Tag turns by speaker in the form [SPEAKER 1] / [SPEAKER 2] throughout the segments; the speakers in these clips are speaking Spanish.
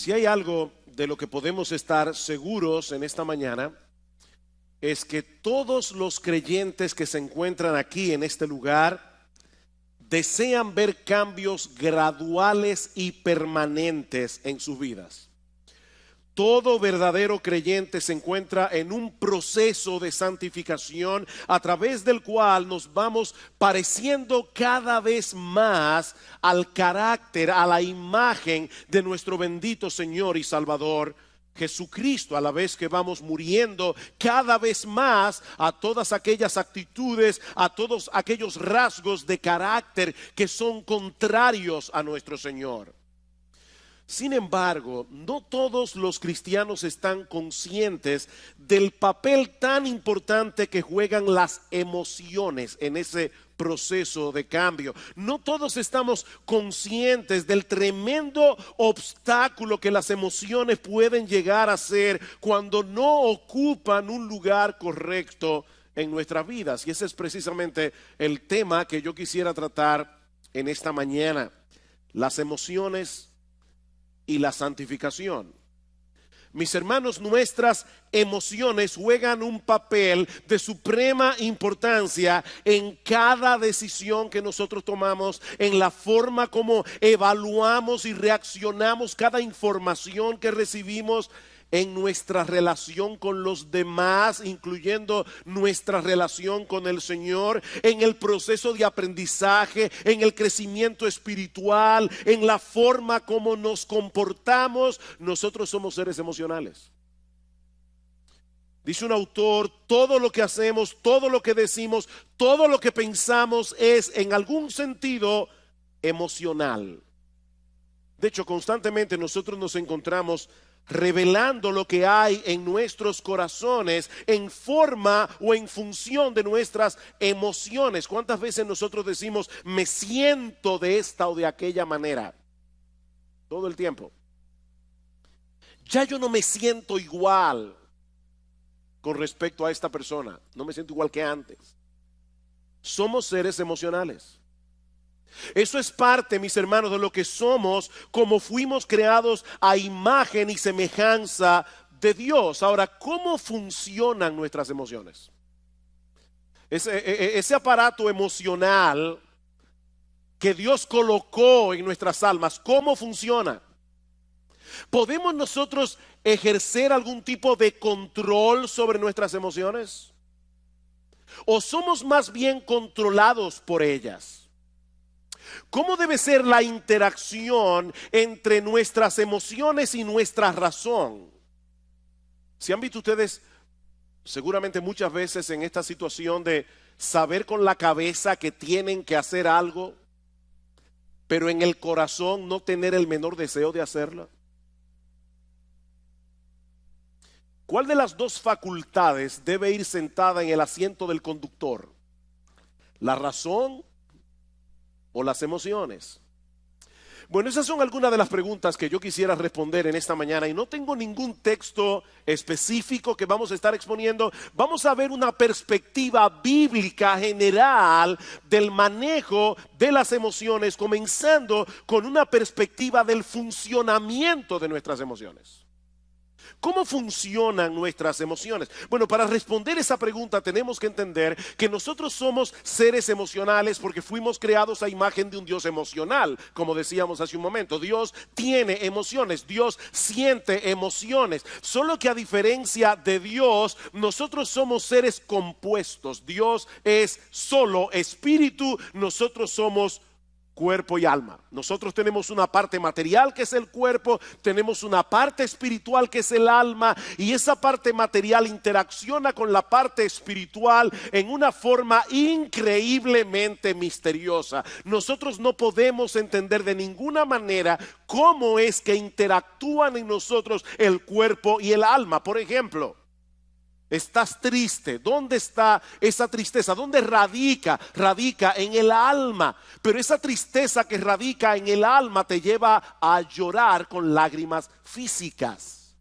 [SPEAKER 1] Si hay algo de lo que podemos estar seguros en esta mañana, es que todos los creyentes que se encuentran aquí en este lugar desean ver cambios graduales y permanentes en sus vidas. Todo verdadero creyente se encuentra en un proceso de santificación a través del cual nos vamos pareciendo cada vez más al carácter, a la imagen de nuestro bendito Señor y Salvador Jesucristo, a la vez que vamos muriendo cada vez más a todas aquellas actitudes, a todos aquellos rasgos de carácter que son contrarios a nuestro Señor. Sin embargo, no todos los cristianos están conscientes del papel tan importante que juegan las emociones en ese proceso de cambio. No todos estamos conscientes del tremendo obstáculo que las emociones pueden llegar a ser cuando no ocupan un lugar correcto en nuestras vidas. Y ese es precisamente el tema que yo quisiera tratar en esta mañana: las emociones y la santificación. Mis hermanos, nuestras emociones juegan un papel de suprema importancia en cada decisión que nosotros tomamos, en la forma como evaluamos y reaccionamos cada información que recibimos, en nuestra relación con los demás, incluyendo nuestra relación con el Señor, en el proceso de aprendizaje, en el crecimiento espiritual, en la forma como nos comportamos. Nosotros somos seres emocionales. Dice un autor: todo lo que hacemos, todo lo que decimos, todo lo que pensamos es en algún sentido emocional. De hecho, constantemente nosotros nos encontramos revelando lo que hay en nuestros corazones en forma o en función de nuestras emociones. ¿Cuántas veces nosotros decimos me siento de esta o de aquella manera? Todo el tiempo. Ya yo no me siento igual con respecto a esta persona. No me siento igual que antes. Somos seres emocionales. Eso es parte, mis hermanos, de lo que somos, como fuimos creados a imagen y semejanza de Dios. Ahora, ¿cómo funcionan nuestras emociones? Ese aparato emocional que Dios colocó en nuestras almas, ¿cómo funciona? ¿Podemos nosotros ejercer algún tipo de control sobre nuestras emociones? ¿O somos más bien controlados por ellas? ¿Cómo debe ser la interacción entre nuestras emociones y nuestra razón? Si han visto ustedes seguramente muchas veces en esta situación de saber con la cabeza que tienen que hacer algo, pero en el corazón no tener el menor deseo de hacerlo. ¿Cuál de las dos facultades debe ir sentada en el asiento del conductor? ¿La razón o las emociones? Bueno, esas son algunas de las preguntas que yo quisiera responder en esta mañana, y no tengo ningún texto específico que vamos a estar exponiendo. Vamos a ver una perspectiva bíblica general del manejo de las emociones, comenzando con una perspectiva del funcionamiento de nuestras emociones. ¿Cómo funcionan nuestras emociones? Bueno, para responder esa pregunta tenemos que entender que nosotros somos seres emocionales porque fuimos creados a imagen de un Dios emocional. Como decíamos hace un momento, Dios tiene emociones, Dios siente emociones. Solo que a diferencia de Dios, nosotros somos seres compuestos. Dios es solo espíritu, nosotros somos cuerpo y alma. Nosotros tenemos una parte material que es el cuerpo, tenemos una parte espiritual que es el alma, y esa parte material interacciona con la parte espiritual en una forma increíblemente misteriosa. Nosotros no podemos entender de ninguna manera cómo es que interactúan en nosotros el cuerpo y el alma. Por ejemplo, estás triste. ¿Dónde está esa tristeza? ¿Dónde radica? Radica en el alma. Pero esa tristeza que radica en el alma te lleva a llorar con lágrimas físicas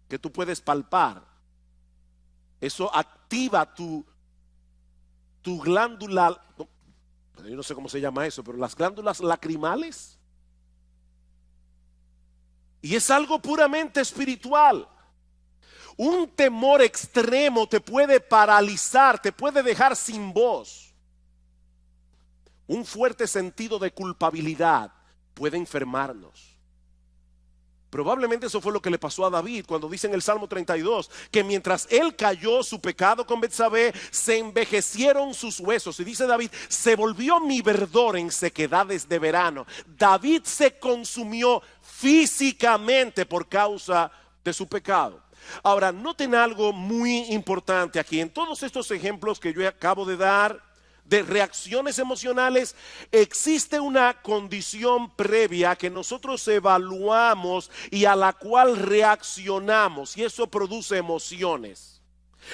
[SPEAKER 1] que tú puedes palpar. Eso activa tu glándula. Yo no sé cómo se llama eso, pero las glándulas lacrimales. Y es algo puramente espiritual. Un temor extremo te puede paralizar, te puede dejar sin voz. Un fuerte sentido de culpabilidad puede enfermarnos. Probablemente eso fue lo que le pasó a David cuando dice en el Salmo 32 que mientras él cayó su pecado con Betsabé, se envejecieron sus huesos. Y dice David, se volvió mi verdor en sequedades de verano. David se consumió físicamente por causa de su pecado. Ahora, noten algo muy importante aquí. En todos estos ejemplos que yo acabo de dar de reacciones emocionales, existe una condición previa que nosotros evaluamos y a la cual reaccionamos, y eso produce emociones.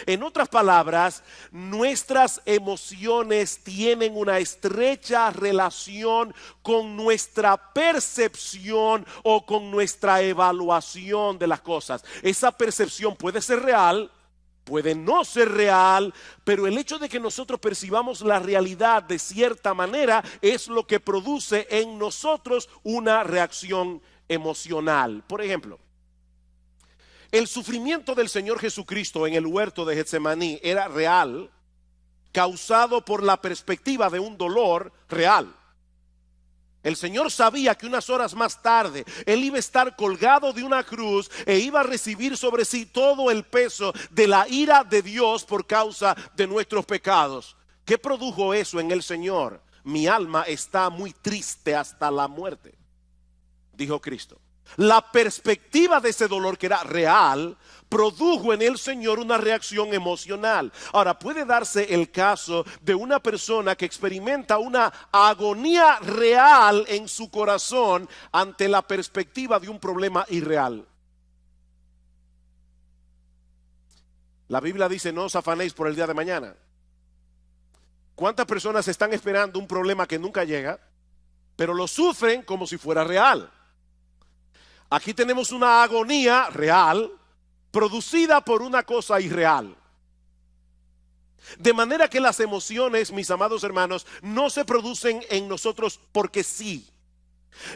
[SPEAKER 1] En otras palabras, nuestras emociones tienen una estrecha relación con nuestra percepción o con nuestra evaluación de las cosas. Esa percepción puede ser real, puede no ser real, pero el hecho de que nosotros percibamos la realidad de cierta manera es lo que produce en nosotros una reacción emocional. Por ejemplo, el sufrimiento del Señor Jesucristo en el huerto de Getsemaní era real, causado por la perspectiva de un dolor real. El Señor sabía que unas horas más tarde Él iba a estar colgado de una cruz e iba a recibir sobre sí todo el peso de la ira de Dios por causa de nuestros pecados. ¿Qué produjo eso en el Señor? Mi alma está muy triste hasta la muerte, dijo Cristo. La perspectiva de ese dolor, que era real, produjo en el Señor una reacción emocional. Ahora, puede darse el caso de una persona que experimenta una agonía real en su corazón ante la perspectiva de un problema irreal. La Biblia dice, no os afanéis por el día de mañana. ¿Cuántas personas están esperando un problema que nunca llega, pero lo sufren como si fuera real? Aquí tenemos una agonía real producida por una cosa irreal. De manera que las emociones, mis amados hermanos, no se producen en nosotros porque sí.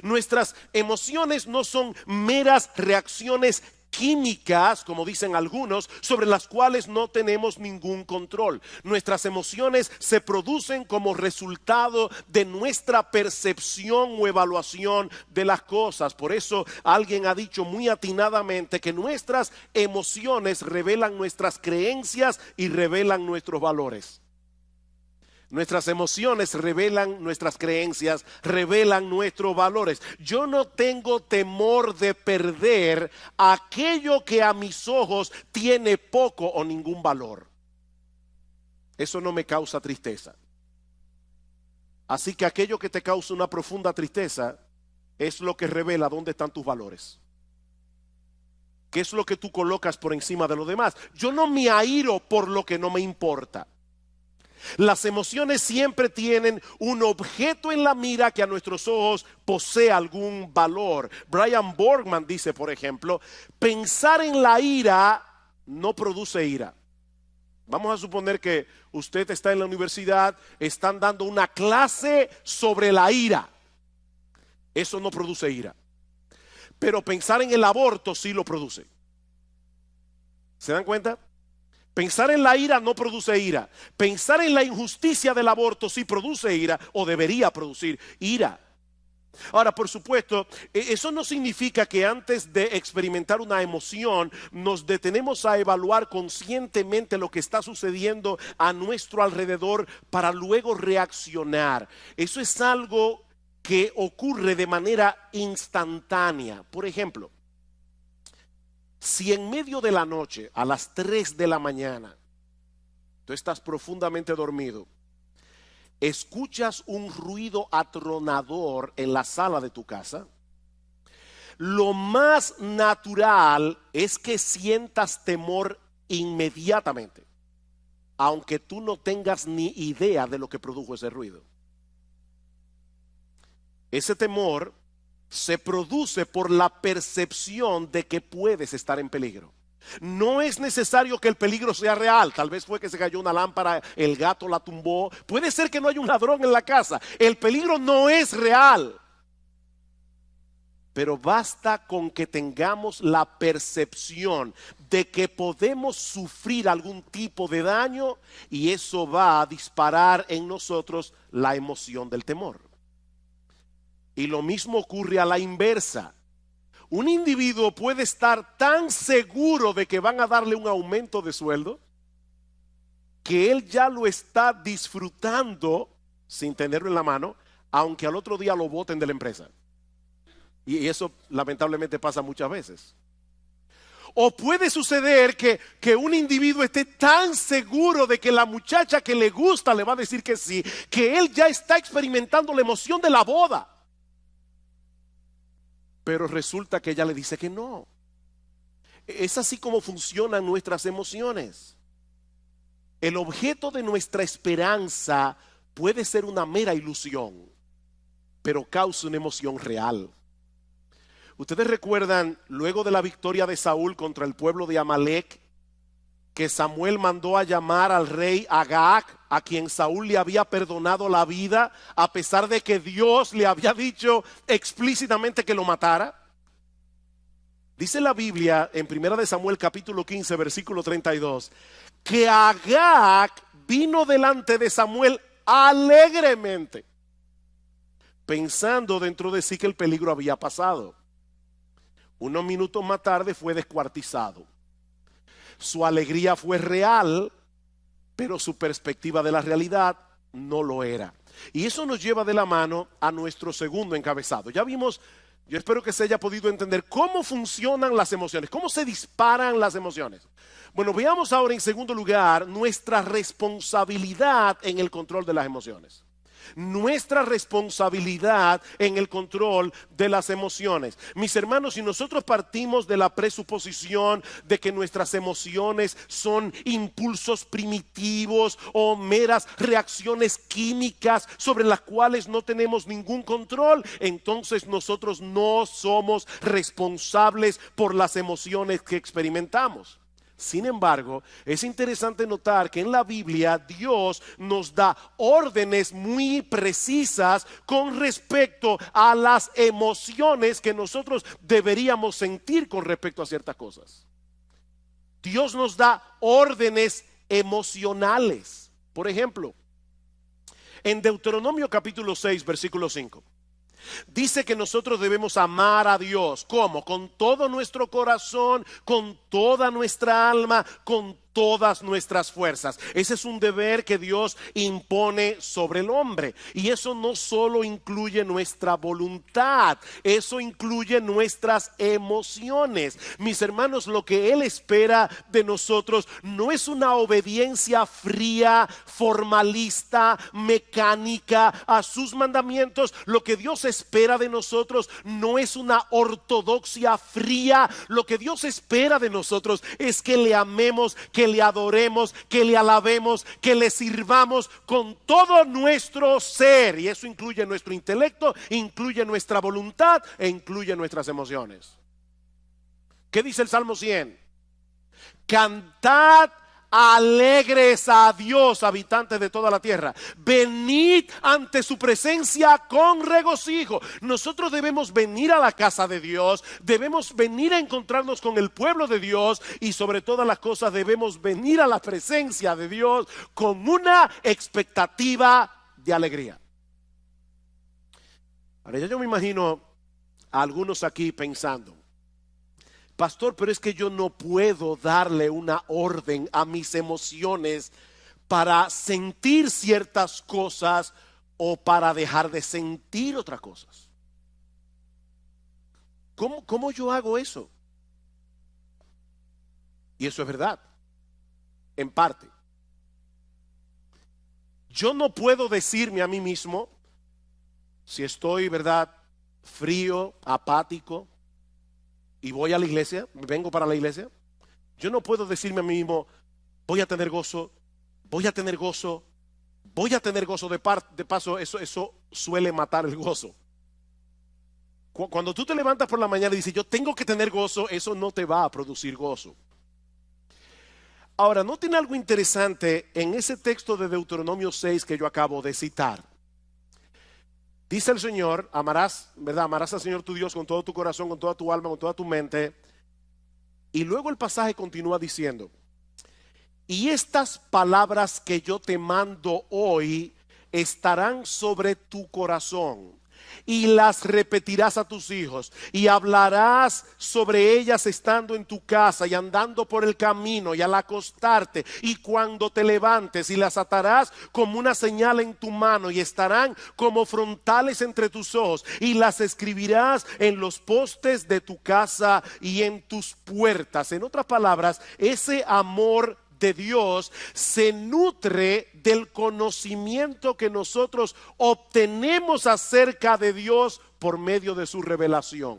[SPEAKER 1] Nuestras emociones no son meras reacciones químicas, como dicen algunos, sobre las cuales no tenemos ningún control. Nuestras emociones se producen como resultado de nuestra percepción o evaluación de las cosas. Por eso alguien ha dicho muy atinadamente que nuestras emociones revelan nuestras creencias y revelan nuestros valores. Nuestras emociones revelan nuestras creencias, revelan nuestros valores. Yo no tengo temor de perder aquello que a mis ojos tiene poco o ningún valor. Eso no me causa tristeza. Así que aquello que te causa una profunda tristeza es lo que revela dónde están tus valores. ¿Qué es lo que tú colocas por encima de lo demás? Yo no me airo por lo que no me importa. Las emociones siempre tienen un objeto en la mira que a nuestros ojos posee algún valor. Brian Borgman dice, por ejemplo, pensar en la ira no produce ira. Vamos a suponer que usted está en la universidad, están dando una clase sobre la ira. Eso no produce ira. Pero pensar en el aborto sí lo produce. ¿Se dan cuenta? Pensar en la ira no produce ira. Pensar en la injusticia del aborto sí produce ira, o debería producir ira. Ahora, por supuesto, eso no significa que antes de experimentar una emoción nos detenemos a evaluar conscientemente lo que está sucediendo a nuestro alrededor para luego reaccionar. Eso es algo que ocurre de manera instantánea. Por ejemplo, si en medio de la noche, a las 3 de la mañana, tú estás profundamente dormido, escuchas un ruido atronador en la sala de tu casa, lo más natural es que sientas temor inmediatamente, aunque tú no tengas ni idea de lo que produjo ese ruido. Ese temor se produce por la percepción de que puedes estar en peligro. No es necesario que el peligro sea real. Tal vez fue que se cayó una lámpara, el gato la tumbó. Puede ser que no haya un ladrón en la casa. El peligro no es real. Pero basta con que tengamos la percepción de que podemos sufrir algún tipo de daño y eso va a disparar en nosotros la emoción del temor. Y lo mismo ocurre a la inversa. Un individuo puede estar tan seguro de que van a darle un aumento de sueldo que él ya lo está disfrutando sin tenerlo en la mano, aunque al otro día lo boten de la empresa. Y eso lamentablemente pasa muchas veces. O puede suceder que un individuo esté tan seguro de que la muchacha que le gusta le va a decir que sí, que él ya está experimentando la emoción de la boda. Pero resulta que ella le dice que no. Es así como funcionan nuestras emociones. El objeto de nuestra esperanza puede ser una mera ilusión, pero causa una emoción real. Ustedes recuerdan, luego de la victoria de Saúl contra el pueblo de Amalek, que Samuel mandó a llamar al rey Agag, a quien Saúl le había perdonado la vida, a pesar de que Dios le había dicho explícitamente que lo matara. Dice la Biblia en 1 de Samuel capítulo 15 versículo 32, que Agag vino delante de Samuel alegremente, pensando dentro de sí que el peligro había pasado. Unos minutos más tarde fue descuartizado. Su alegría fue real, pero su perspectiva de la realidad no lo era. Y eso nos lleva de la mano a nuestro segundo encabezado. Ya vimos, yo espero que se haya podido entender cómo funcionan las emociones, cómo se disparan las emociones. Bueno, veamos ahora en segundo lugar nuestra responsabilidad en el control de las emociones. Nuestra responsabilidad en el control de las emociones. Mis hermanos, si nosotros partimos de la presuposición de que nuestras emociones son impulsos primitivos o meras reacciones químicas sobre las cuales no tenemos ningún control, entonces nosotros no somos responsables por las emociones que experimentamos. Sin embargo, es interesante notar que en la Biblia Dios nos da órdenes muy precisas con respecto a las emociones que nosotros deberíamos sentir con respecto a ciertas cosas. Dios nos da órdenes emocionales. Por ejemplo, en Deuteronomio capítulo 6, versículo 5. Dice que nosotros debemos amar a Dios. ¿Cómo? Con todo nuestro corazón, con toda nuestra alma, con todas nuestras fuerzas. Ese es un deber que Dios impone sobre el hombre. Y eso no solo incluye nuestra voluntad, eso incluye nuestras emociones. Mis hermanos, lo que Él espera de nosotros no es una obediencia fría, formalista, mecánica a sus mandamientos. Lo que Dios espera de nosotros no es una ortodoxia fría. Lo que Dios espera de nosotros es que le amemos, que le adoremos, que le alabemos, que le sirvamos con todo nuestro ser. Y eso incluye nuestro intelecto, incluye nuestra voluntad e incluye nuestras emociones. ¿Qué dice el Salmo 100? Cantad alegres a Dios, habitantes de toda la tierra. Venid ante su presencia con regocijo. Nosotros debemos venir a la casa de Dios, debemos venir a encontrarnos con el pueblo de Dios y sobre todas las cosas debemos venir a la presencia de Dios con una expectativa de alegría. Ahora yo me imagino a algunos aquí pensando: pastor, pero es que yo no puedo darle una orden a mis emociones para sentir ciertas cosas o para dejar de sentir otras cosas. ¿Cómo yo hago eso? Y eso es verdad, en parte. Yo no puedo decirme a mí mismo, si estoy, ¿verdad?, frío, apático, y voy a la iglesia, vengo para la iglesia, yo no puedo decirme a mí mismo: voy a tener gozo, voy a tener gozo, voy a tener gozo. De paso, eso suele matar el gozo. Cuando tú te levantas por la mañana y dices yo tengo que tener gozo, eso no te va a producir gozo. Ahora, noten algo interesante en ese texto de Deuteronomio 6 que yo acabo de citar. Dice el Señor, amarás, ¿verdad? Amarás al Señor tu Dios con todo tu corazón, con toda tu alma, con toda tu mente. Y luego el pasaje continúa diciendo, y estas palabras que yo te mando hoy estarán sobre tu corazón, y las repetirás a tus hijos, y hablarás sobre ellas estando en tu casa y andando por el camino y al acostarte y cuando te levantes, y las atarás como una señal en tu mano y estarán como frontales entre tus ojos, y las escribirás en los postes de tu casa y en tus puertas. En otras palabras, ese amor de Dios se nutre del conocimiento que nosotros obtenemos acerca de Dios por medio de su revelación.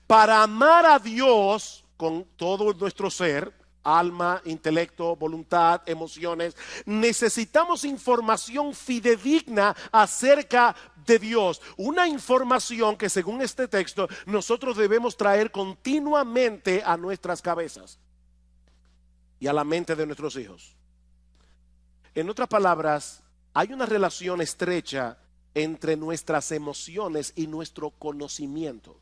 [SPEAKER 1] Para amar a Dios con todo nuestro ser, alma, intelecto, voluntad, emociones, necesitamos información fidedigna acerca de Dios. Una información que, según este texto, nosotros debemos traer continuamente a nuestras cabezas y a la mente de nuestros hijos. En otras palabras, hay una relación estrecha entre nuestras emociones y nuestro conocimiento.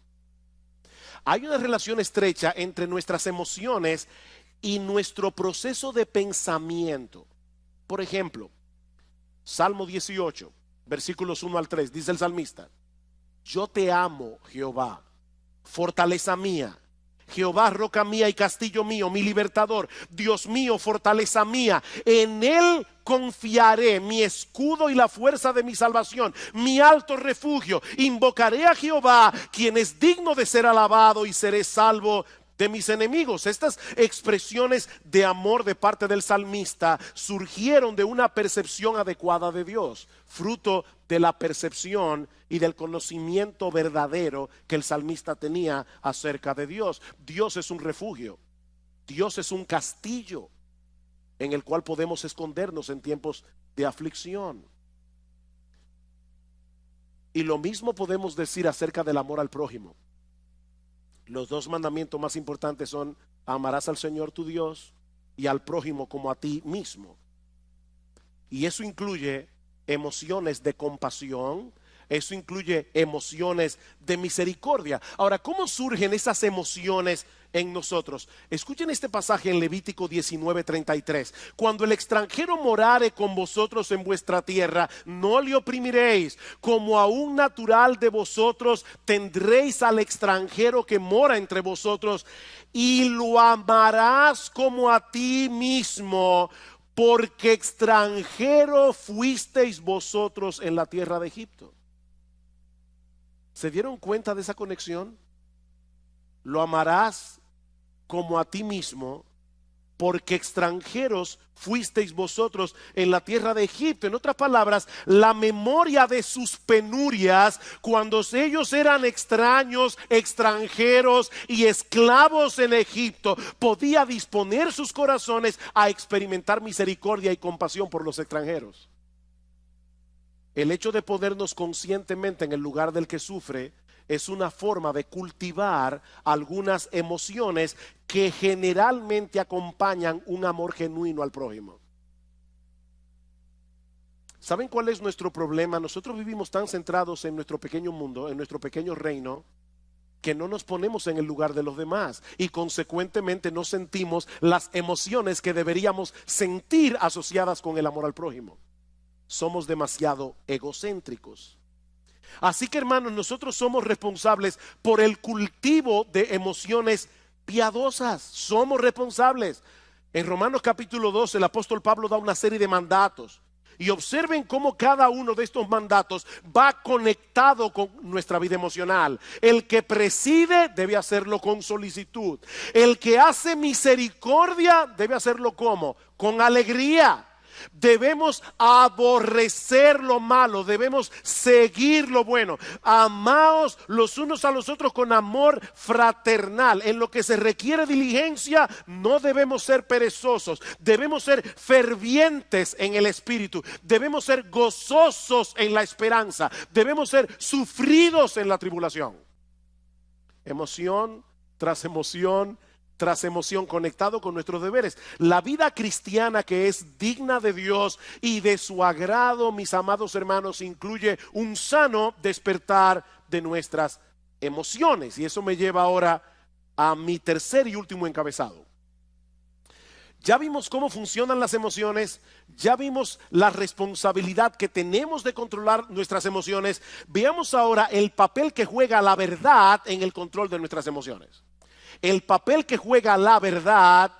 [SPEAKER 1] Hay una relación estrecha entre nuestras emociones y nuestro proceso de pensamiento. Por ejemplo, Salmo 18, versículos 1 al 3, dice el salmista: yo te amo, Jehová, fortaleza mía. Jehová, roca mía y castillo mío, mi libertador, Dios mío, fortaleza mía, en él confiaré, mi escudo y la fuerza de mi salvación, mi alto refugio. Invocaré a Jehová, quien es digno de ser alabado, y seré salvo de mis enemigos. Estas expresiones de amor de parte del salmista surgieron de una percepción adecuada de Dios, fruto de la percepción y del conocimiento verdadero que el salmista tenía acerca de Dios. Dios es un refugio, Dios es un castillo en el cual podemos escondernos en tiempos de aflicción. Y lo mismo podemos decir acerca del amor al prójimo. Los dos mandamientos más importantes son: amarás al Señor tu Dios y al prójimo como a ti mismo. Y eso incluye emociones de compasión, eso incluye emociones de misericordia. Ahora, ¿cómo surgen esas emociones en nosotros? Escuchen este pasaje en Levítico 19:33. Cuando el extranjero morare con vosotros en vuestra tierra, no le oprimiréis. Como a un natural de vosotros tendréis al extranjero que mora entre vosotros, y lo amarás como a ti mismo, porque extranjero fuisteis vosotros en la tierra de Egipto. ¿Se dieron cuenta de esa conexión? Lo amarás como a ti mismo, porque extranjeros fuisteis vosotros en la tierra de Egipto. En otras palabras, la memoria de sus penurias, cuando ellos eran extraños, extranjeros y esclavos en Egipto, podía disponer sus corazones a experimentar misericordia y compasión por los extranjeros. El hecho de ponernos conscientemente en el lugar del que sufre es una forma de cultivar algunas emociones que generalmente acompañan un amor genuino al prójimo. ¿Saben cuál es nuestro problema? Nosotros vivimos tan centrados en nuestro pequeño mundo, en nuestro pequeño reino, que no nos ponemos en el lugar de los demás y consecuentemente no sentimos las emociones que deberíamos sentir asociadas con el amor al prójimo. Somos demasiado egocéntricos. Así que, hermanos, nosotros somos responsables por el cultivo de emociones piadosas. Somos responsables. En Romanos capítulo 12 el apóstol Pablo da una serie de mandatos. Y observen cómo cada uno de estos mandatos va conectado con nuestra vida emocional. El que preside debe hacerlo con solicitud. El que hace misericordia debe hacerlo ¿cómo? Con alegría. Debemos aborrecer lo malo, debemos seguir lo bueno. Amaos los unos a los otros con amor fraternal. En lo que se requiere diligencia, no debemos ser perezosos. Debemos ser fervientes en el espíritu. Debemos ser gozosos en la esperanza. Debemos ser sufridos en la tribulación. Emoción tras emoción tras emoción, conectado con nuestros deberes. La vida cristiana que es digna de Dios y de su agrado, mis amados hermanos, incluye un sano despertar de nuestras emociones. Y eso me lleva ahora a mi tercer y último encabezado. Ya vimos cómo funcionan las emociones, ya vimos la responsabilidad que tenemos de controlar nuestras emociones. Veamos ahora el papel que juega la verdad en el control de nuestras emociones. El papel que juega la verdad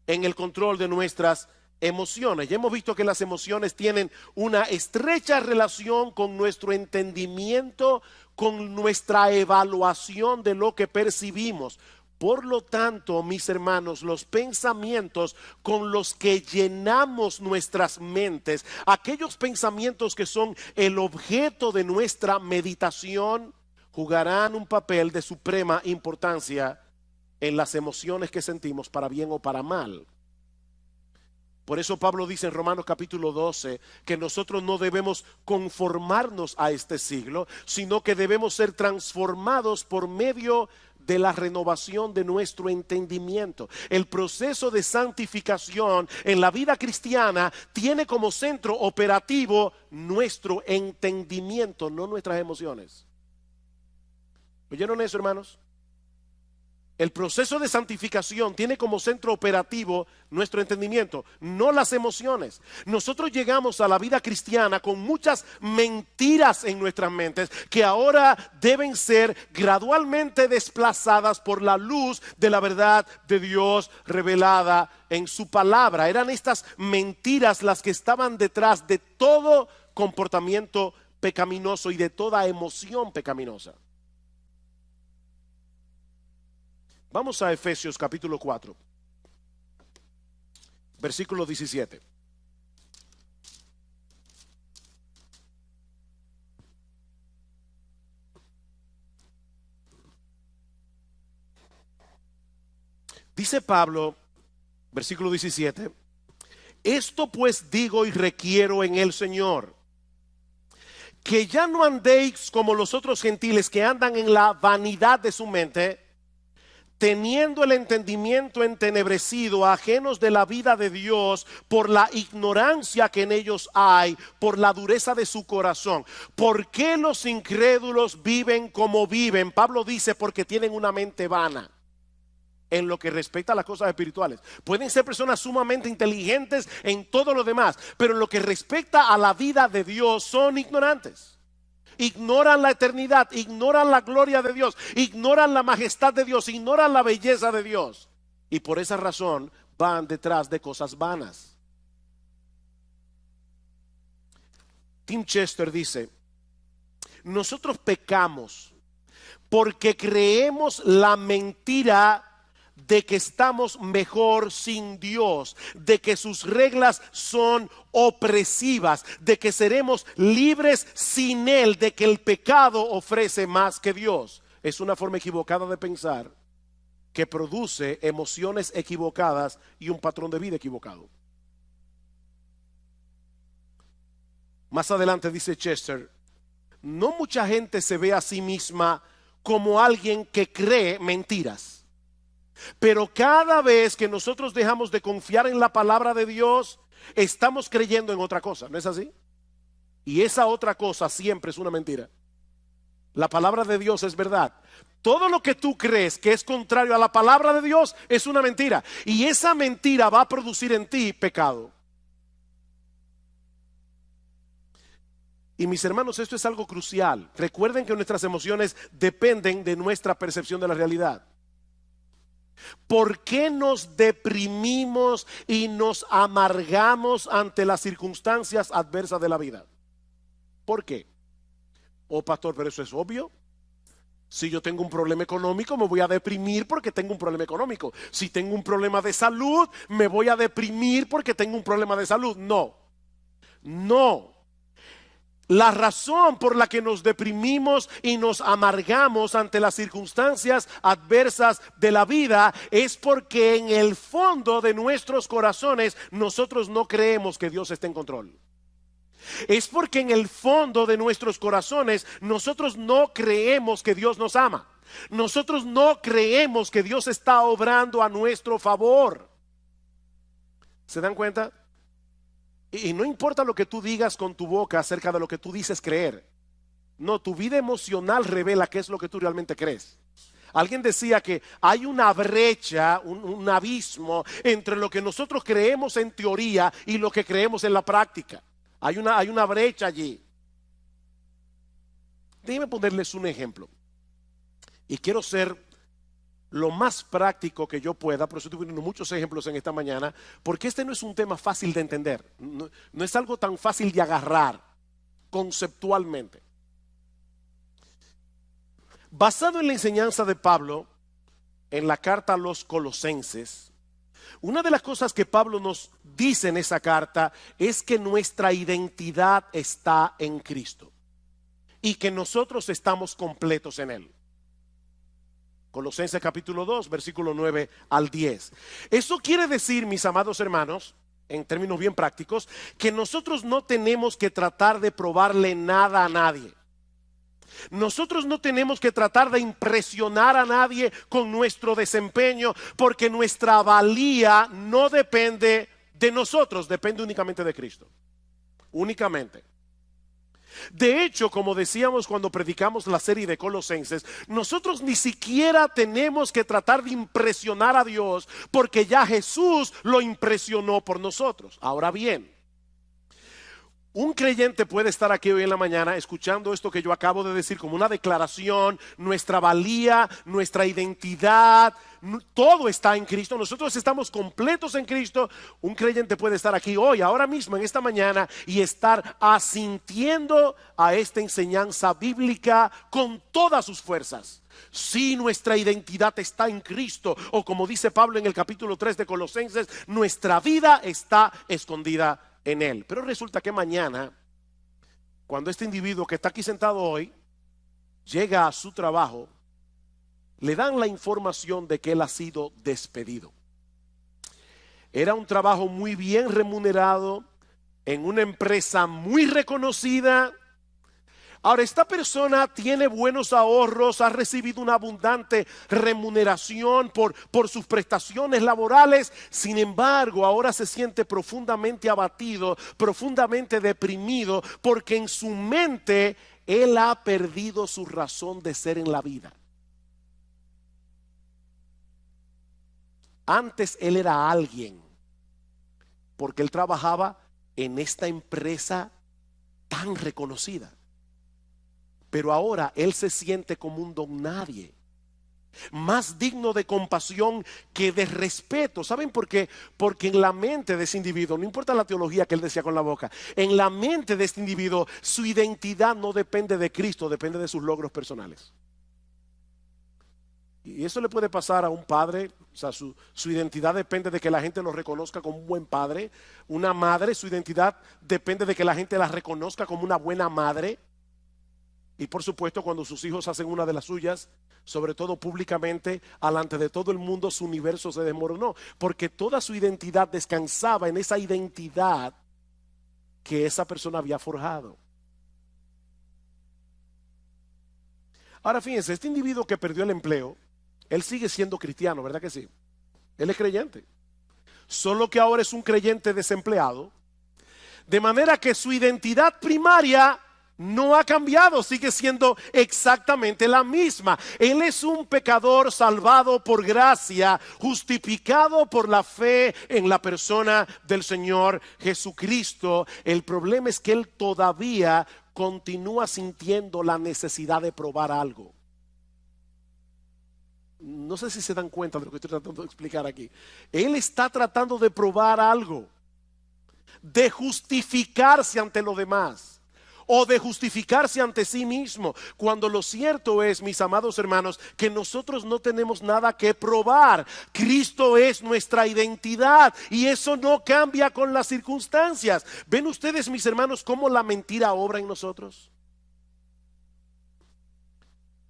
[SPEAKER 1] en el control de nuestras emociones. Ya hemos visto que las emociones tienen una estrecha relación con nuestro entendimiento, con nuestra evaluación de lo que percibimos. Por lo tanto, mis hermanos, los pensamientos con los que llenamos nuestras mentes, aquellos pensamientos que son el objeto de nuestra meditación, jugarán un papel de suprema importancia en las emociones que sentimos, para bien o para mal. Por eso Pablo dice en Romanos capítulo 12 que nosotros no debemos conformarnos a este siglo, sino que debemos ser transformados por medio de la renovación de nuestro entendimiento. El proceso de santificación en la vida cristiana tiene como centro operativo nuestro entendimiento, no nuestras emociones. ¿Oyeron eso, hermanos? El proceso de santificación tiene como centro operativo nuestro entendimiento, no las emociones. Nosotros llegamos a la vida cristiana con muchas mentiras en nuestras mentes que ahora deben ser gradualmente desplazadas por la luz de la verdad de Dios revelada en su palabra. Eran estas mentiras las que estaban detrás de todo comportamiento pecaminoso y de toda emoción pecaminosa. Vamos a Efesios capítulo 4, versículo 17. Dice Pablo, versículo 17, esto pues digo y requiero en el Señor, que ya no andéis como los otros gentiles que andan en la vanidad de su mente, teniendo el entendimiento entenebrecido, ajenos de la vida de Dios por la ignorancia que en ellos hay, por la dureza de su corazón. ¿Por qué los incrédulos viven como viven? Pablo dice, porque tienen una mente vana en lo que respecta a las cosas espirituales. Pueden ser personas sumamente inteligentes en todo lo demás, pero en lo que respecta a la vida de Dios son ignorantes. Ignoran la eternidad, ignoran la gloria de Dios, ignoran la majestad de Dios, ignoran la belleza de Dios. Y por esa razón van detrás de cosas vanas. Tim Chester dice, nosotros pecamos porque creemos la mentira de que estamos mejor sin Dios, de que sus reglas son opresivas, de que seremos libres sin Él, de que el pecado ofrece más que Dios. Es una forma equivocada de pensar que produce emociones equivocadas y un patrón de vida equivocado. Más adelante dice Chester, no mucha gente se ve a sí misma como alguien que cree mentiras. Pero cada vez que nosotros dejamos de confiar en la palabra de Dios, estamos creyendo en otra cosa, ¿no es así? Y esa otra cosa siempre es una mentira. La palabra de Dios es verdad. Todo lo que tú crees que es contrario a la palabra de Dios es una mentira. Y esa mentira va a producir en ti pecado. Y mis hermanos, esto es algo crucial. Recuerden que nuestras emociones dependen de nuestra percepción de la realidad. ¿Por qué nos deprimimos y nos amargamos ante las circunstancias adversas de la vida? ¿Por qué? Oh, pastor, pero eso es obvio. Si yo tengo un problema económico, me voy a deprimir porque tengo un problema económico. Si tengo un problema de salud, me voy a deprimir porque tengo un problema de salud. No, no. La razón por la que nos deprimimos y nos amargamos ante las circunstancias adversas de la vida es porque en el fondo de nuestros corazones nosotros no creemos que Dios esté en control. Es porque en el fondo de nuestros corazones nosotros no creemos que Dios nos ama. Nosotros no creemos que Dios está obrando a nuestro favor. ¿Se dan cuenta? Y no importa lo que tú digas con tu boca acerca de lo que tú dices creer. No, tu vida emocional revela qué es lo que tú realmente crees. Alguien decía que hay una brecha, un abismo entre lo que nosotros creemos en teoría y lo que creemos en la práctica. Hay una brecha allí. Déjenme ponerles un ejemplo. Y quiero ser lo más práctico que yo pueda, por eso estoy poniendo muchos ejemplos en esta mañana, porque este no es un tema fácil de entender, no es algo tan fácil de agarrar conceptualmente. Basado en la enseñanza de Pablo en la carta a los Colosenses, una de las cosas que Pablo nos dice en esa carta es que nuestra identidad está en Cristo y que nosotros estamos completos en Él. Colosenses capítulo 2, versículo 9 al 10. Eso quiere decir, mis amados hermanos, en términos bien prácticos, que nosotros no tenemos que tratar de probarle nada a nadie. Nosotros no tenemos que tratar de impresionar a nadie con nuestro desempeño, porque nuestra valía no depende de nosotros, depende únicamente de Cristo. Únicamente. De hecho, como decíamos cuando predicamos la serie de Colosenses, nosotros ni siquiera tenemos que tratar de impresionar a Dios, porque ya Jesús lo impresionó por nosotros. Ahora bien, un creyente puede estar aquí hoy en la mañana escuchando esto que yo acabo de decir como una declaración, nuestra valía, nuestra identidad, todo está en Cristo, nosotros estamos completos en Cristo. Un creyente puede estar aquí hoy, ahora mismo, en esta mañana, y estar asintiendo a esta enseñanza bíblica con todas sus fuerzas. Si nuestra identidad está en Cristo, o como dice Pablo en el capítulo 3 de Colosenses, nuestra vida está escondida en Él. Pero resulta que mañana, cuando este individuo que está aquí sentado hoy llega a su trabajo, le dan la información de que él ha sido despedido. Era un trabajo muy bien remunerado en una empresa muy reconocida. Ahora, esta persona tiene buenos ahorros, ha recibido una abundante remuneración por sus prestaciones laborales. Sin embargo, ahora se siente profundamente abatido, profundamente deprimido, porque en su mente él ha perdido su razón de ser en la vida. Antes él era alguien, porque él trabajaba en esta empresa tan reconocida. Pero ahora él se siente como un don nadie, más digno de compasión que de respeto. ¿Saben por qué? Porque en la mente de ese individuo, no importa la teología que él decía con la boca, en la mente de este individuo su identidad no depende de Cristo, depende de sus logros personales. Y eso le puede pasar a un padre. O sea, su identidad depende de que la gente lo reconozca como un buen padre. Una madre, su identidad depende de que la gente la reconozca como una buena madre. Y por supuesto, cuando sus hijos hacen una de las suyas, sobre todo públicamente, delante de todo el mundo, su universo se desmoronó, porque toda su identidad descansaba en esa identidad que esa persona había forjado. Ahora fíjense, este individuo que perdió el empleo, él sigue siendo cristiano, ¿verdad que sí? Él es creyente, solo que ahora es un creyente desempleado, de manera que su identidad primaria no ha cambiado, sigue siendo exactamente la misma. Él es un pecador salvado por gracia, justificado por la fe en la persona del Señor Jesucristo. El problema es que él todavía continúa sintiendo la necesidad de probar algo. No sé si se dan cuenta de lo que estoy tratando de explicar aquí. Él está tratando de probar algo, de justificarse ante los demás, o de justificarse ante sí mismo, cuando lo cierto es, mis amados hermanos, que nosotros no tenemos nada que probar. Cristo es nuestra identidad y eso no cambia con las circunstancias. ¿Ven ustedes, mis hermanos, cómo la mentira obra en nosotros?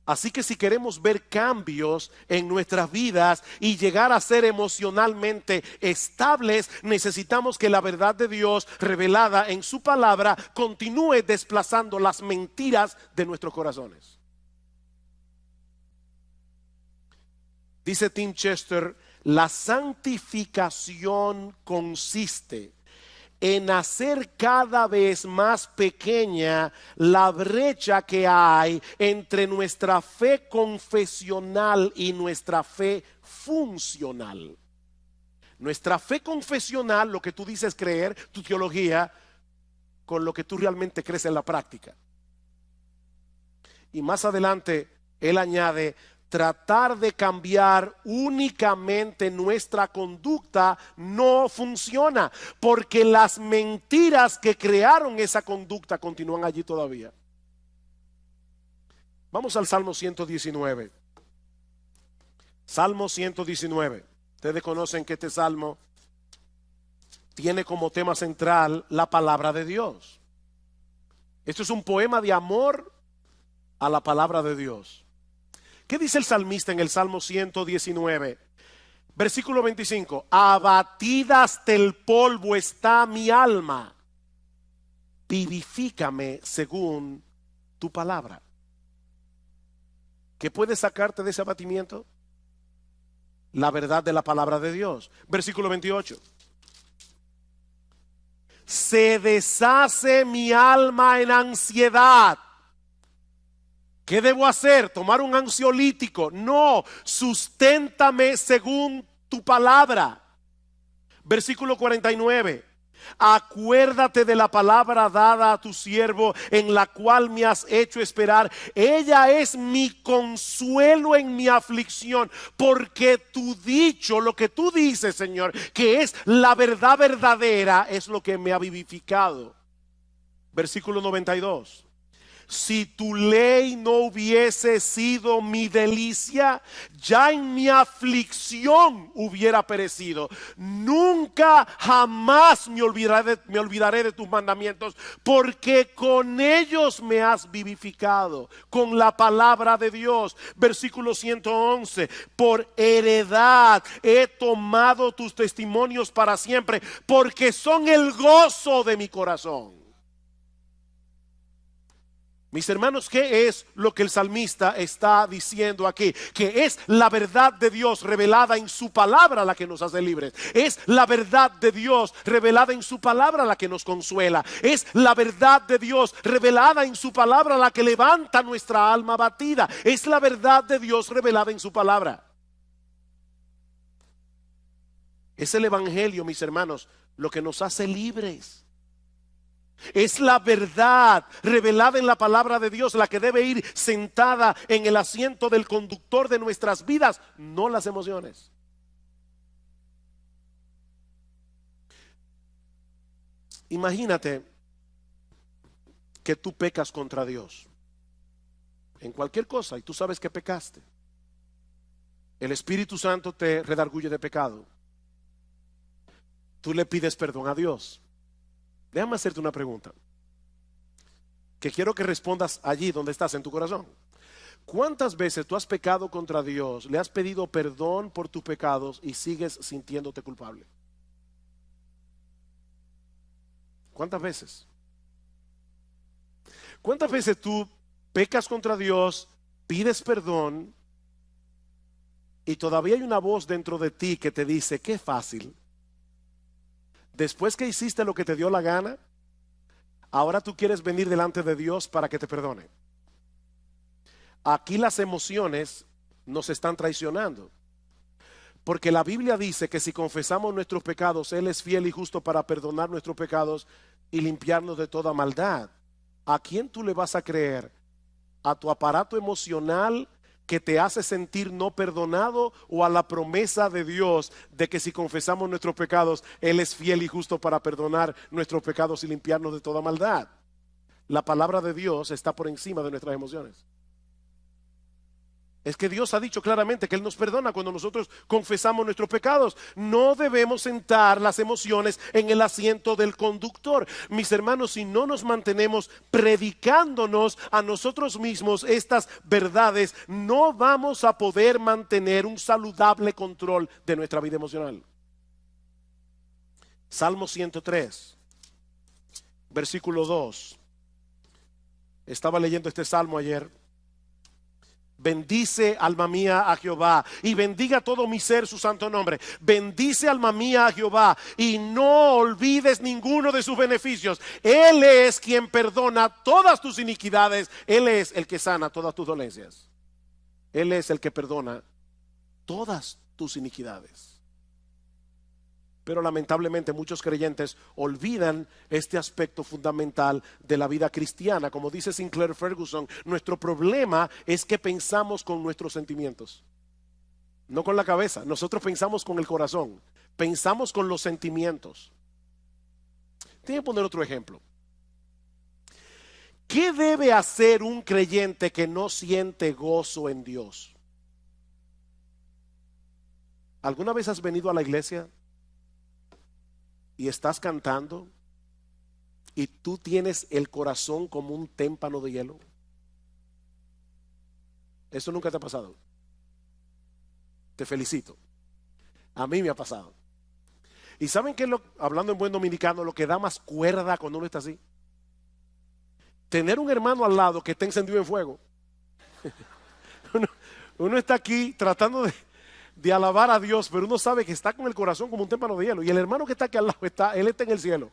[SPEAKER 1] Así que si queremos ver cambios en nuestras vidas y llegar a ser emocionalmente estables, necesitamos que la verdad de Dios revelada en su palabra continúe desplazando las mentiras de nuestros corazones. Dice Tim Chester, la santificación consiste en hacer cada vez más pequeña la brecha que hay entre nuestra fe confesional y nuestra fe funcional. Nuestra fe confesional, lo que tú dices creer, tu teología, con lo que tú realmente crees en la práctica. Y más adelante, él añade, tratar de cambiar únicamente nuestra conducta no funciona, porque las mentiras que crearon esa conducta continúan allí todavía. Vamos al Salmo 119. Salmo 119. Ustedes conocen que este salmo tiene como tema central la palabra de Dios. Esto es un poema de amor a la palabra de Dios. ¿Qué dice el salmista en el Salmo 119? Versículo 25. Abatida hasta el polvo está mi alma. Vivifícame según tu palabra. ¿Qué puede sacarte de ese abatimiento? La verdad de la palabra de Dios. Versículo 28. Se deshace mi alma en ansiedad. ¿Qué debo hacer? ¿Tomar un ansiolítico? No, susténtame según tu palabra. Versículo 49. Acuérdate de la palabra dada a tu siervo, en la cual me has hecho esperar. Ella es mi consuelo en mi aflicción, porque tu dicho, lo que tú dices, Señor, que es la verdad verdadera, es lo que me ha vivificado. Versículo 92. Si tu ley no hubiese sido mi delicia, ya en mi aflicción hubiera perecido. Nunca jamás me olvidaré de tus mandamientos, porque con ellos me has vivificado, con la palabra de Dios. Versículo 111. Por heredad he tomado tus testimonios para siempre, porque son el gozo de mi corazón. Mis hermanos, ¿qué es lo que el salmista está diciendo aquí? Que es la verdad de Dios revelada en su palabra la que nos hace libres. Es la verdad de Dios revelada en su palabra la que nos consuela. Es la verdad de Dios revelada en su palabra la que levanta nuestra alma abatida. Es la verdad de Dios revelada en su palabra. Es el evangelio, mis hermanos, lo que nos hace libres. Es la verdad revelada en la palabra de Dios la que debe ir sentada en el asiento del conductor de nuestras vidas, no las emociones. Imagínate que tú pecas contra Dios en cualquier cosa y tú sabes que pecaste. El Espíritu Santo te redarguye de pecado. Tú le pides perdón a Dios. Déjame hacerte una pregunta que quiero que respondas allí donde estás en tu corazón. ¿Cuántas veces tú has pecado contra Dios, le has pedido perdón por tus pecados y sigues sintiéndote culpable? ¿Cuántas veces? ¿Cuántas veces tú pecas contra Dios, pides perdón y todavía hay una voz dentro de ti que te dice, qué fácil? Después que hiciste lo que te dio la gana, ahora tú quieres venir delante de Dios para que te perdone. Aquí las emociones nos están traicionando. Porque la Biblia dice que si confesamos nuestros pecados, Él es fiel y justo para perdonar nuestros pecados y limpiarnos de toda maldad. ¿A quién tú le vas a creer? ¿A tu aparato emocional que te hace sentir no perdonado, o a la promesa de Dios de que si confesamos nuestros pecados, Él es fiel y justo para perdonar nuestros pecados y limpiarnos de toda maldad? La palabra de Dios está por encima de nuestras emociones. Es que Dios ha dicho claramente que Él nos perdona cuando nosotros confesamos nuestros pecados. No debemos sentar las emociones en el asiento del conductor. Mis hermanos, si no nos mantenemos predicándonos a nosotros mismos estas verdades, no vamos a poder mantener un saludable control de nuestra vida emocional. Salmo 103, versículo 2. Estaba leyendo este salmo ayer. Bendice, alma mía, a Jehová, y bendiga todo mi ser su santo nombre. Bendice, alma mía, a Jehová, y no olvides ninguno de sus beneficios. Él es quien perdona todas tus iniquidades. Él es el que sana todas tus dolencias. Él es el que perdona todas tus iniquidades. Pero lamentablemente muchos creyentes olvidan este aspecto fundamental de la vida cristiana. Como dice Sinclair Ferguson, nuestro problema es que pensamos con nuestros sentimientos, no con la cabeza. Nosotros pensamos con el corazón, pensamos con los sentimientos. Tengo que poner otro ejemplo. ¿Qué debe hacer un creyente que no siente gozo en Dios? ¿Alguna vez has venido a la iglesia y estás cantando y tú tienes el corazón como un témpano de hielo? ¿Eso nunca te ha pasado? Te felicito. A mí me ha pasado. ¿Y saben qué es hablando en buen dominicano, lo que da más cuerda cuando uno está así? Tener un hermano al lado que esté encendido en fuego. Uno está aquí tratando de alabar a Dios, pero uno sabe que está con el corazón como un témpano de hielo. Y el hermano que está aquí al lado, él está en el cielo.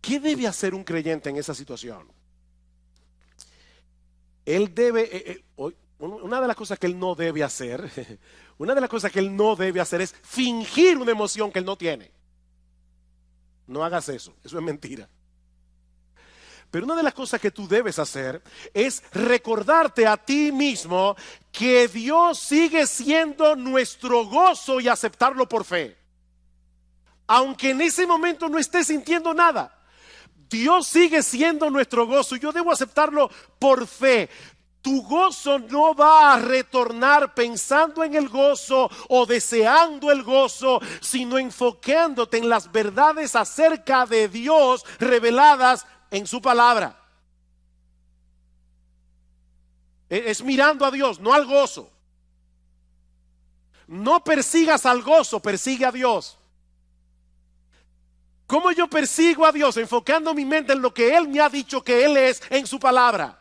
[SPEAKER 1] ¿Qué debe hacer un creyente en esa situación? Él debe, una de las cosas que él no debe hacer, es fingir una emoción que él no tiene. No hagas eso es mentira. Pero una de las cosas que tú debes hacer es recordarte a ti mismo que Dios sigue siendo nuestro gozo y aceptarlo por fe. Aunque en ese momento no estés sintiendo nada, Dios sigue siendo nuestro gozo y yo debo aceptarlo por fe. Tu gozo no va a retornar pensando en el gozo o deseando el gozo, sino enfocándote en las verdades acerca de Dios reveladas en su palabra. Es mirando a Dios, no al gozo. No persigas al gozo, persigue a Dios. ¿Cómo yo persigo a Dios? Enfocando mi mente en lo que Él me ha dicho que Él es en su palabra.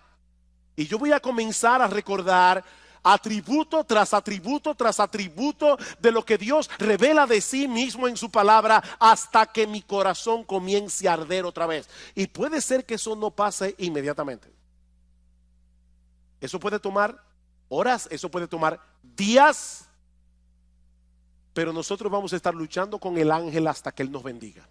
[SPEAKER 1] Y yo voy a comenzar a recordar atributo tras atributo tras atributo de lo que Dios revela de sí mismo en su palabra hasta que mi corazón comience a arder otra vez. Y puede ser que eso no pase inmediatamente. Eso puede tomar horas, eso puede tomar días, pero nosotros vamos a estar luchando con el ángel hasta que Él nos bendiga.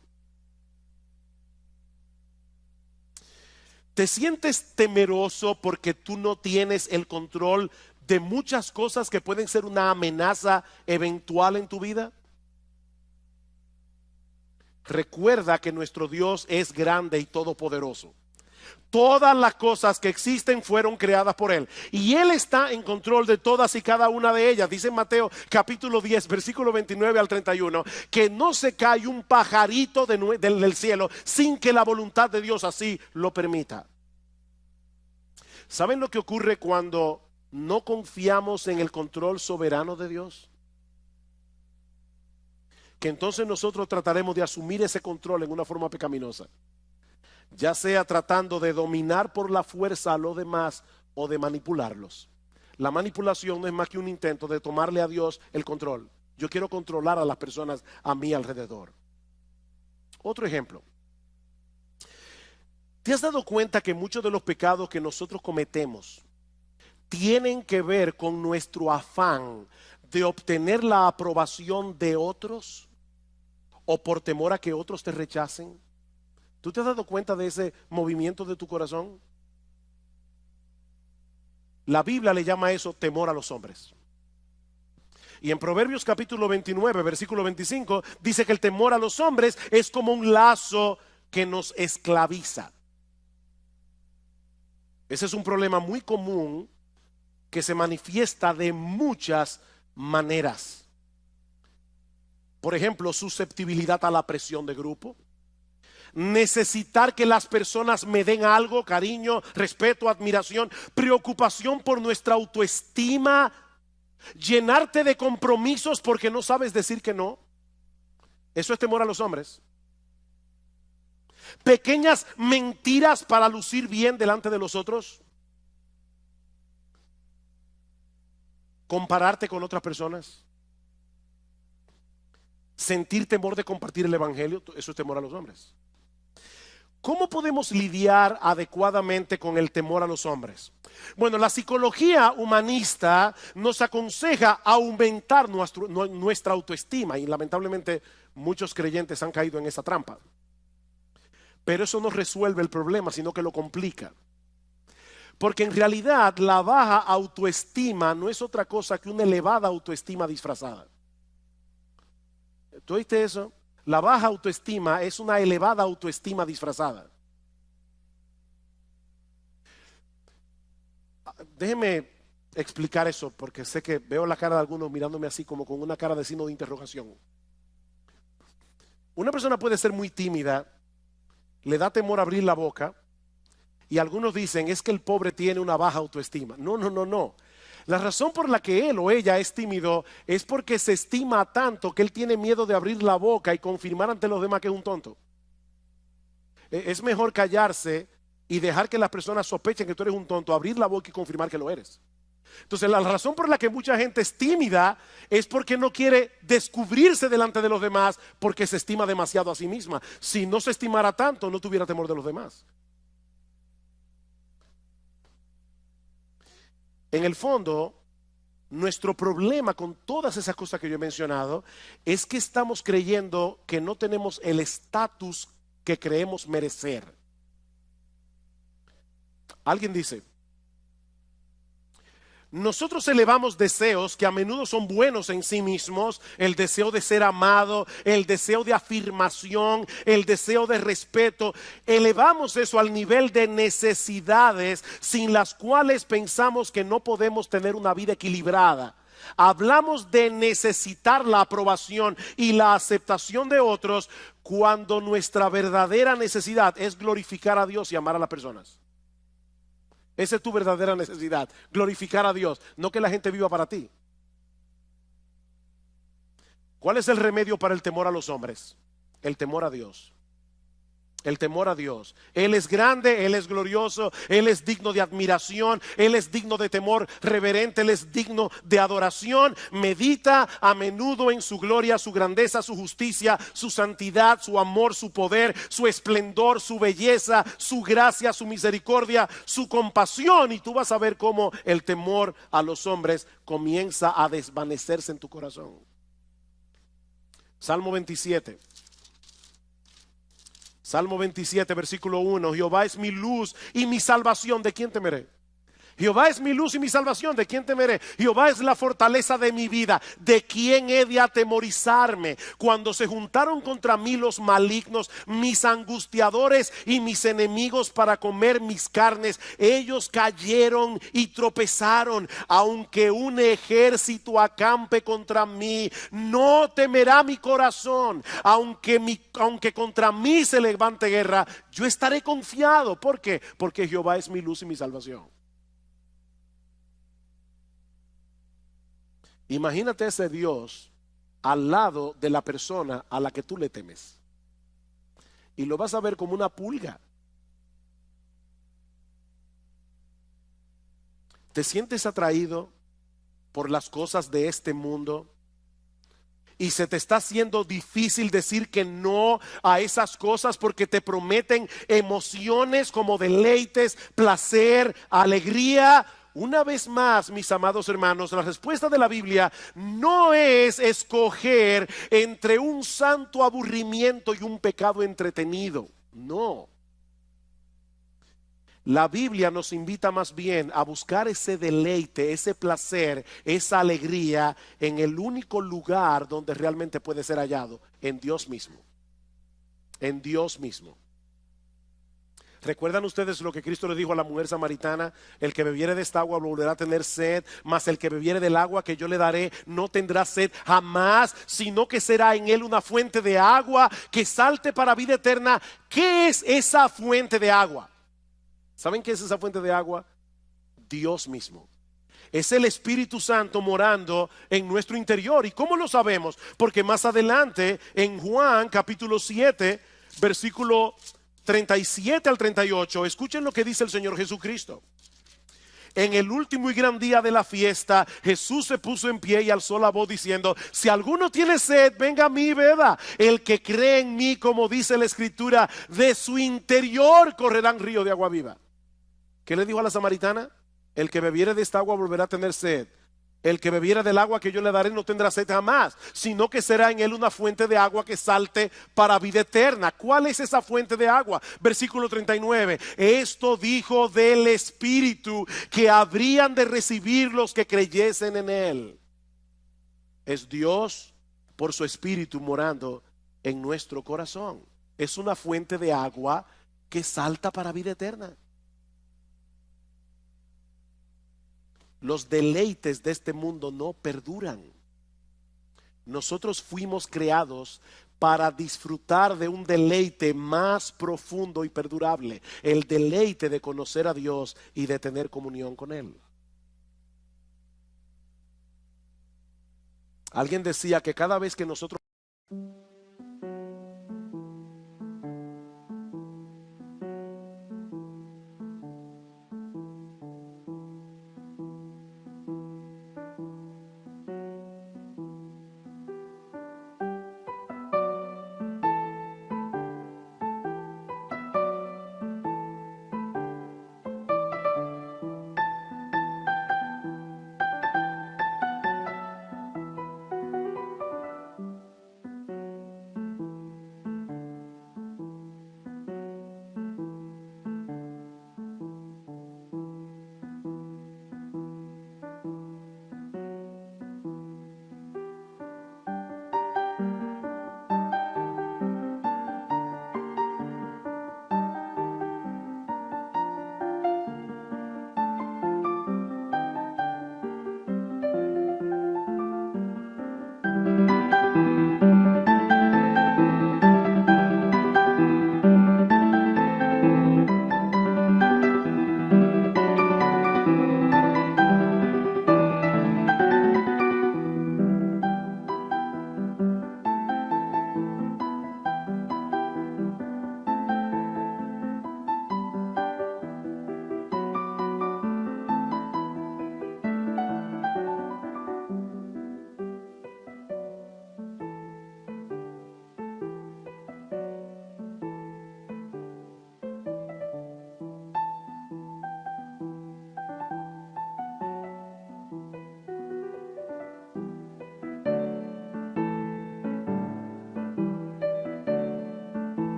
[SPEAKER 1] ¿Te sientes temeroso porque tú no tienes el control de muchas cosas que pueden ser una amenaza eventual en tu vida? Recuerda que nuestro Dios es grande y todopoderoso. Todas las cosas que existen fueron creadas por Él y Él está en control de todas y cada una de ellas. Dice en Mateo capítulo 10 versículo 29 al 31 que no se cae un pajarito del cielo sin que la voluntad de Dios así lo permita. ¿Saben lo que ocurre cuando no confiamos en el control soberano de Dios? Que entonces nosotros trataremos de asumir ese control en una forma pecaminosa, ya sea tratando de dominar por la fuerza a los demás o de manipularlos. La manipulación no es más que un intento de tomarle a Dios el control. Yo quiero controlar a las personas a mi alrededor. Otro ejemplo. ¿Te has dado cuenta que muchos de los pecados que nosotros cometemos tienen que ver con nuestro afán de obtener la aprobación de otros o por temor a que otros te rechacen? ¿Tú te has dado cuenta de ese movimiento de tu corazón? La Biblia le llama a eso temor a los hombres. Y en Proverbios capítulo 29, versículo 25, dice que el temor a los hombres es como un lazo que nos esclaviza. Ese es un problema muy común que se manifiesta de muchas maneras. Por ejemplo, susceptibilidad a la presión de grupo. Necesitar que las personas me den algo, cariño, respeto, admiración, preocupación por nuestra autoestima, llenarte de compromisos porque no sabes decir que no. Eso es temor a los hombres. pequeñas mentiras para lucir bien delante de los otros, compararte con otras personas, sentir temor de compartir el evangelio. Eso es temor a los hombres. ¿Cómo podemos lidiar adecuadamente con el temor a los hombres? Bueno, la psicología humanista nos aconseja aumentar nuestra autoestima, y lamentablemente muchos creyentes han caído en esa trampa. Pero eso no resuelve el problema, sino que lo complica. Porque en realidad la baja autoestima no es otra cosa que una elevada autoestima disfrazada. ¿Tú oíste eso? La baja autoestima es una elevada autoestima disfrazada. Déjeme explicar eso, porque sé que veo la cara de algunos mirándome así como con una cara de signo de interrogación. Una persona puede ser muy tímida, le da temor abrir la boca, y algunos dicen es que el pobre tiene una baja autoestima. No. La razón por la que él o ella es tímido es porque se estima tanto que él tiene miedo de abrir la boca y confirmar ante los demás que es un tonto. Es mejor callarse y dejar que las personas sospechen que tú eres un tonto, abrir la boca y confirmar que lo eres. Entonces la razón por la que mucha gente es tímida es porque no quiere descubrirse delante de los demás, porque se estima demasiado a sí misma. Si no se estimara tanto, no tuviera temor de los demás. En el fondo, nuestro problema con todas esas cosas que yo he mencionado es que estamos creyendo que no tenemos el estatus que creemos merecer. Alguien dice: nosotros elevamos deseos que a menudo son buenos en sí mismos, el deseo de ser amado, el deseo de afirmación, el deseo de respeto. Elevamos eso al nivel de necesidades sin las cuales pensamos que no podemos tener una vida equilibrada. Hablamos de necesitar la aprobación y la aceptación de otros cuando nuestra verdadera necesidad es glorificar a Dios y amar a las personas. Esa es tu verdadera necesidad, glorificar a Dios, no que la gente viva para ti. ¿Cuál es el remedio para el temor a los hombres? El temor a Dios. El temor a Dios. Él es grande, Él es glorioso, Él es digno de admiración, Él es digno de temor reverente, Él es digno de adoración. Medita a menudo en su gloria, su grandeza, su justicia, su santidad, su amor, su poder, su esplendor, su belleza, su gracia, su misericordia, su compasión, y tú vas a ver cómo el temor a los hombres comienza a desvanecerse en tu corazón. Salmo 27. Salmo 27, versículo 1. Jehová es mi luz y mi salvación, ¿de quién temeré? Jehová es mi luz y mi salvación, ¿de quién temeré? Jehová es la fortaleza de mi vida, ¿de quién he de atemorizarme? Cuando se juntaron contra mí los malignos, mis angustiadores y mis enemigos para comer mis carnes, ellos cayeron y tropezaron. Aunque un ejército acampe contra mí, no temerá mi corazón. Aunque contra mí se levante guerra, yo estaré confiado. ¿Por qué? Porque Jehová es mi luz y mi salvación. Imagínate ese Dios al lado de la persona a la que tú le temes, y lo vas a ver como una pulga. ¿Te sientes atraído por las cosas de este mundo? Y se te está haciendo difícil decir que no a esas cosas porque te prometen emociones como deleites, placer, alegría. Una vez más, mis amados hermanos, la respuesta de la Biblia no es escoger entre un santo aburrimiento y un pecado entretenido. No. La Biblia nos invita más bien a buscar ese deleite, ese placer, esa alegría en el único lugar donde realmente puede ser hallado, en Dios mismo. En Dios mismo. ¿Recuerdan ustedes lo que Cristo le dijo a la mujer samaritana? El que bebiere de esta agua volverá a tener sed, mas el que bebiere del agua que yo le daré no tendrá sed jamás, sino que será en él una fuente de agua que salte para vida eterna. ¿Qué es esa fuente de agua? ¿Saben qué es esa fuente de agua? Dios mismo. Es el Espíritu Santo morando en nuestro interior. ¿Y cómo lo sabemos? Porque más adelante en Juan capítulo 7, versículo 37 al 38, escuchen lo que dice el Señor Jesucristo. En el último y gran día de la fiesta, Jesús se puso en pie y alzó la voz diciendo: si alguno tiene sed, venga a mí y beba. El que cree en mí, como dice la Escritura, de su interior correrán ríos de agua viva. ¿Qué le dijo a la samaritana? El que bebiere de esta agua volverá a tener sed. El que bebiera del agua que yo le daré no tendrá sed jamás, sino que será en él una fuente de agua que salte para vida eterna. ¿Cuál es esa fuente de agua? Versículo 39. Esto dijo del Espíritu que habrían de recibir los que creyesen en él. Es Dios por su Espíritu morando en nuestro corazón. Es una fuente de agua que salta para vida eterna. Los deleites de este mundo no perduran. Nosotros fuimos creados para disfrutar de un deleite más profundo y perdurable, el deleite de conocer a Dios y de tener comunión con Él. Alguien decía que cada vez que nosotros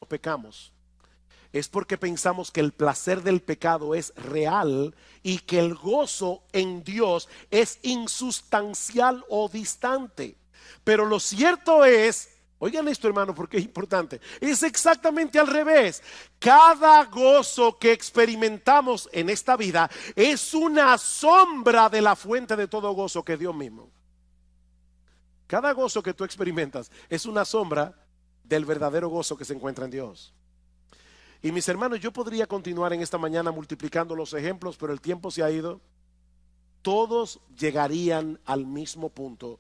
[SPEAKER 1] pecamos, es porque pensamos que el placer del pecado es real y que el gozo en Dios es insustancial o distante. Pero lo cierto es, oigan esto, hermano, porque es importante, es exactamente al revés. Cada gozo que experimentamos en esta vida es una sombra de la fuente de todo gozo, que es Dios mismo. Cada gozo que tú experimentas es una sombra del verdadero gozo que se encuentra en Dios. Y mis hermanos, yo podría continuar en esta mañana multiplicando los ejemplos, pero el tiempo se ha ido. Todos llegarían al mismo punto.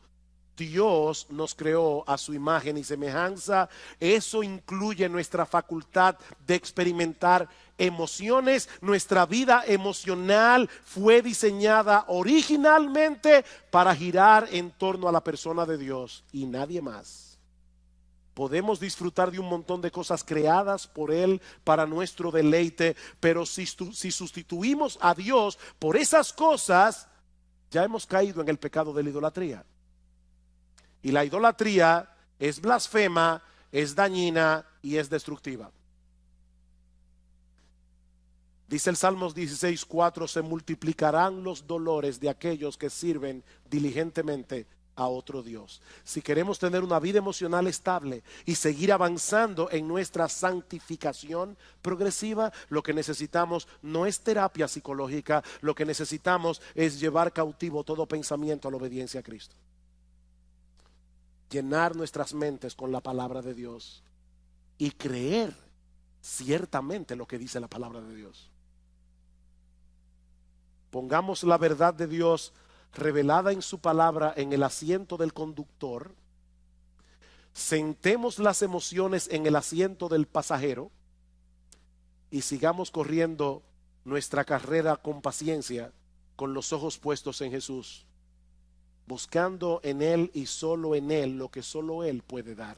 [SPEAKER 1] Dios nos creó a su imagen y semejanza. Eso incluye nuestra facultad de experimentar emociones. Nuestra vida emocional fue diseñada originalmente para girar en torno a la persona de Dios y nadie más. Podemos disfrutar de un montón de cosas creadas por Él para nuestro deleite, pero si sustituimos a Dios por esas cosas, ya hemos caído en el pecado de la idolatría. Y la idolatría es blasfema, es dañina y es destructiva. Dice el Salmos 16:4, se multiplicarán los dolores de aquellos que sirven diligentemente a otro Dios. Si queremos tener una vida emocional estable y seguir avanzando en nuestra santificación progresiva, lo que necesitamos no es terapia psicológica, lo que necesitamos es llevar cautivo todo pensamiento a la obediencia a Cristo. Llenar nuestras mentes con la palabra de Dios y creer ciertamente lo que dice la palabra de Dios. Pongamos la verdad de Dios revelada en su palabra en el asiento del conductor. Sentemos las emociones en el asiento del pasajero y sigamos corriendo nuestra carrera con paciencia, con los ojos puestos en Jesús, buscando en Él y solo en Él lo que solo Él puede dar.